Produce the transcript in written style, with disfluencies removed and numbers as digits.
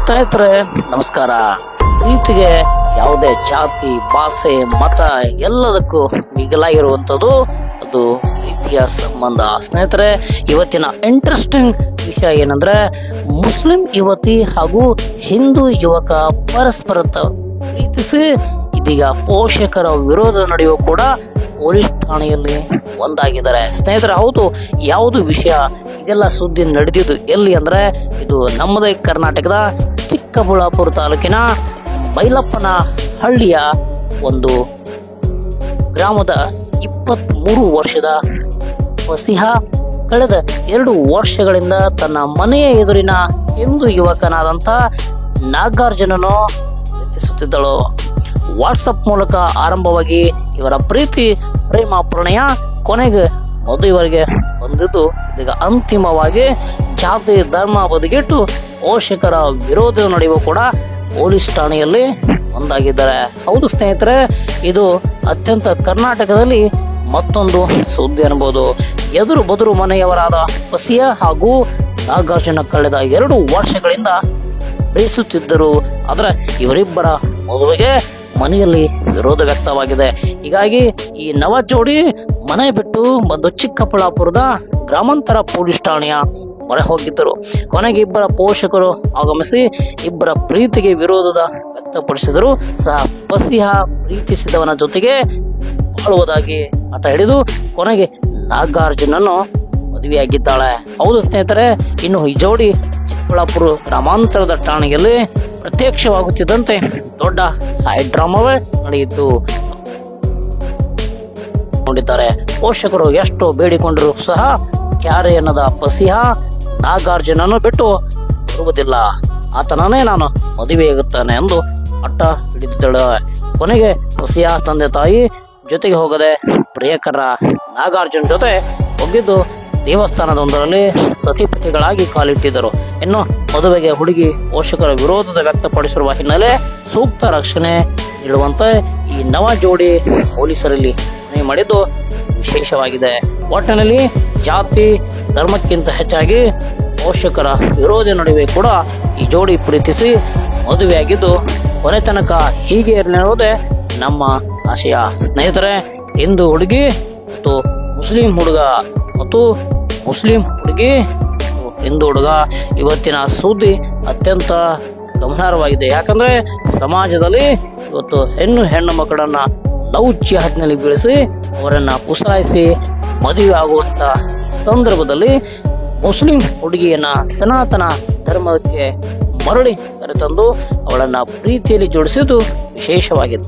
ಸ್ನೇಹಿತರೆ ನಮಸ್ಕಾರ. ಪ್ರೀತಿಗೆ ಯಾವುದೇ ಜಾತಿ, ಭಾಷೆ, ಮತ ಎಲ್ಲದಕ್ಕೂ ಮಿಗಿಲಾಗಿರುವಂಥದ್ದು ಅದು ಪ್ರೀತಿಯ ಸಂಬಂಧ. ಸ್ನೇಹಿತರೆ, ಇವತ್ತಿನ ಇಂಟ್ರೆಸ್ಟಿಂಗ್ ವಿಷಯ ಏನಂದ್ರೆ, ಮುಸ್ಲಿಂ ಯುವತಿ ಹಾಗೂ ಹಿಂದೂ ಯುವಕ ಪರಸ್ಪರ ಪ್ರೀತಿಸಿ ಇದೀಗ ಪೋಷಕರ ವಿರೋಧ ನಡೆಯುವ ಕೂಡ ಪೊಲೀಸ್ ಠಾಣೆಯಲ್ಲಿ ಒಂದಾಗಿದ್ದಾರೆ. ಸ್ನೇಹಿತರೆ, ಹೌದು, ಯಾವುದು ವಿಷಯ ಇದೆಲ್ಲ ಸುದ್ದಿ ನಡೆದಿದ್ದು ಎಲ್ಲಿ ಅಂದ್ರೆ, ಇದು ನಮ್ಮದೇ ಕರ್ನಾಟಕದ ಚಿಕ್ಕಬಳ್ಳಾಪುರ ತಾಲೂಕಿನ ಬೈಲಪ್ಪನ ಹಳ್ಳಿಯ ಒಂದು ಗ್ರಾಮದ 23 ವರ್ಷದ ಫಸಿಹ ಕಳೆದ 2 ವರ್ಷಗಳಿಂದ ತನ್ನ ಮನೆಯ ಎದುರಿನ ಹಿಂದೂ ಯುವಕನಾದಂಥ ನಾಗಾರ್ಜುನನು ಪ್ರೀತಿಸುತ್ತಿದ್ದಳು. ವಾಟ್ಸಪ್ ಮೂಲಕ ಆರಂಭವಾಗಿ ಇವರ ಪ್ರೇಮ ಪ್ರಣಯ ಕೊನೆಗೆ ಮದುವೆವರೆಗೆ ಬಂದಿದ್ದು ಈಗ ಅಂತಿಮವಾಗಿ ಜಾತಿ ಧರ್ಮ ಬದಿಗಿಟ್ಟು ಪೋಷಕರ ವಿರೋಧ ನಡೆಯುವ ಕೂಡ ಪೊಲೀಸ್ ಠಾಣೆಯಲ್ಲಿ ಒಂದಾಗಿದ್ದಾರೆ. ಹೌದು ಸ್ನೇಹಿತರೆ, ಇದು ಅತ್ಯಂತ ಕರ್ನಾಟಕದಲ್ಲಿ ಮತ್ತೊಂದು ಸುದ್ದಿ ಅನ್ಬೋದು. ಎದುರು ಬದುರು ಮನೆಯವರಾದ ಫಸಿಯ ಹಾಗೂ ನಾಗಾರ್ಜುನ ಕಳೆದ 2 ವರ್ಷಗಳಿಂದ ಬಯಸುತ್ತಿದ್ದರು. ಆದರೆ ಇವರಿಬ್ಬರ ಮದುವೆಗೆ ಮನೆಯಲ್ಲಿ ವಿರೋಧ ವ್ಯಕ್ತವಾಗಿದೆ. ಹೀಗಾಗಿ ಈ ನವ ಜೋಡಿ ಮನೆ ಬಿಟ್ಟು ಬಂದು ಚಿಕ್ಕಬಳ್ಳಾಪುರದ ಗ್ರಾಮಾಂತರ ಪೊಲೀಸ್ ಠಾಣೆಯ ಮೊರೆ ಹೋಗಿದ್ದರು. ಕೊನೆಗೆ ಇಬ್ಬರ ಪೋಷಕರು ಆಗಮಿಸಿ ಇಬ್ಬರ ಪ್ರೀತಿಗೆ ವಿರೋಧದ ವ್ಯಕ್ತಪಡಿಸಿದರು. ಸಹ ಫಸಿಹ ಪ್ರೀತಿಸಿದವನ ಜೊತೆಗೆ ಬಾಳುವುದಾಗಿ ಹಠ ಹಿಡಿದು ಕೊನೆಗೆ ನಾಗಾರ್ಜುನನ್ನು ಮದುವೆಯಾಗಿದ್ದಾಳೆ. ಹೌದು ಸ್ನೇಹಿತರೆ, ಇನ್ನು ಈ ಜೋಡಿ ಚಿಕ್ಕಬಳ್ಳಾಪುರ ಗ್ರಾಮಾಂತರದ ಠಾಣೆಯಲ್ಲಿ ಪ್ರತ್ಯಕ್ಷವಾಗುತ್ತಿದ್ದಂತೆ ದೊಡ್ಡ ಡ್ರಾಮಾವೇ ನಡೆಯಿತು ನೋಡಿದ್ದಾರೆ. ಪೋಷಕರು ಎಷ್ಟು ಬೇಡಿಕೊಂಡರೂ ಸಹ ಕ್ಯಾರೆ ಎನ್ನದ ಫಸಿಹ ನಾಗಾರ್ಜುನನ್ನು ಬಿಟ್ಟು ಬರುವುದಿಲ್ಲ, ಆತನನ್ನೇ ನಾನು ಮದುವೆಯಾಗುತ್ತಾನೆ ಎಂದು ಹಠ ಹಿಡಿದಿದ್ದಳು. ಕೊನೆಗೆ ಫಸಿಹ ತಂದೆ ತಾಯಿ ಜೊತೆಗೆ ಹೋಗದೆ ಪ್ರಿಯಕರ ನಾಗಾರ್ಜುನ ಜೊತೆ ಹೋಗಿದ್ದು ದೇವಸ್ಥಾನದೊಂದರಲ್ಲಿ ಸತಿಪತಿಗಳಾಗಿ ಕಾಲಿಟ್ಟಿದ್ದರು. ಇನ್ನು ಮದುವೆಗೆ ಹುಡುಗಿ ಪೋಷಕರ ವಿರೋಧದ ವ್ಯಕ್ತಪಡಿಸಿರುವ ಹಿನ್ನೆಲೆ ಸೂಕ್ತ ರಕ್ಷಣೆ ನೀಡುವಂತೆ ಈ ನವ ಜೋಡಿ ಪೊಲೀಸರಲ್ಲಿ ಮನವಿ ಮಾಡಿದ್ದು ವಿಶೇಷವಾಗಿದೆ. ಒಟ್ಟಿನಲ್ಲಿ ಜಾತಿ ಧರ್ಮಕ್ಕಿಂತ ಹೆಚ್ಚಾಗಿ ಪೋಷಕರ ವಿರೋಧ ನಡುವೆ ಕೂಡ ಈ ಜೋಡಿ ಪ್ರೀತಿಸಿ ಮದುವೆಯಾಗಿದ್ದು ಕೊನೆ ತನಕ ಹೀಗೆ ಇರಲಿರುವುದೇ ನಮ್ಮ ಆಶಯ. ಸ್ನೇಹಿತರೆ, ಹಿಂದೂ ಹುಡುಗಿ ಮತ್ತು ಮುಸ್ಲಿಂ ಹುಡುಗ ಮತ್ತು ಮುಸ್ಲಿಂ ಹುಡುಗಿ ಹಿಂದೂ ಹುಡುಗ ಇವತ್ತಿನ ಸುದ್ದಿ ಅತ್ಯಂತ ಗಮನಾರ್ಹವಾಗಿದೆ. ಯಾಕಂದ್ರೆ ಸಮಾಜದಲ್ಲಿ ಇವತ್ತು ಹೆಣ್ಣು ಮಕ್ಕಳನ್ನ ಲವ್ ಜಿಹಾದ್ನಲ್ಲಿ ಬೀಳಿಸಿ ಅವರನ್ನ ಪುಸಲಾಯಿಸಿ ಮದುವೆ ಆಗುವಂತ ಸಂದರ್ಭದಲ್ಲಿ ಮುಸ್ಲಿಂ ಹುಡುಗಿಯನ್ನ ಸನಾತನ ಧರ್ಮಕ್ಕೆ ಮರಳಿ ಕರೆತಂದು ಅವಳನ್ನ ಪ್ರೀತಿಯಲ್ಲಿ ಜೋಡಿಸಿದ್ದು ವಿಶೇಷವಾಗಿದೆ.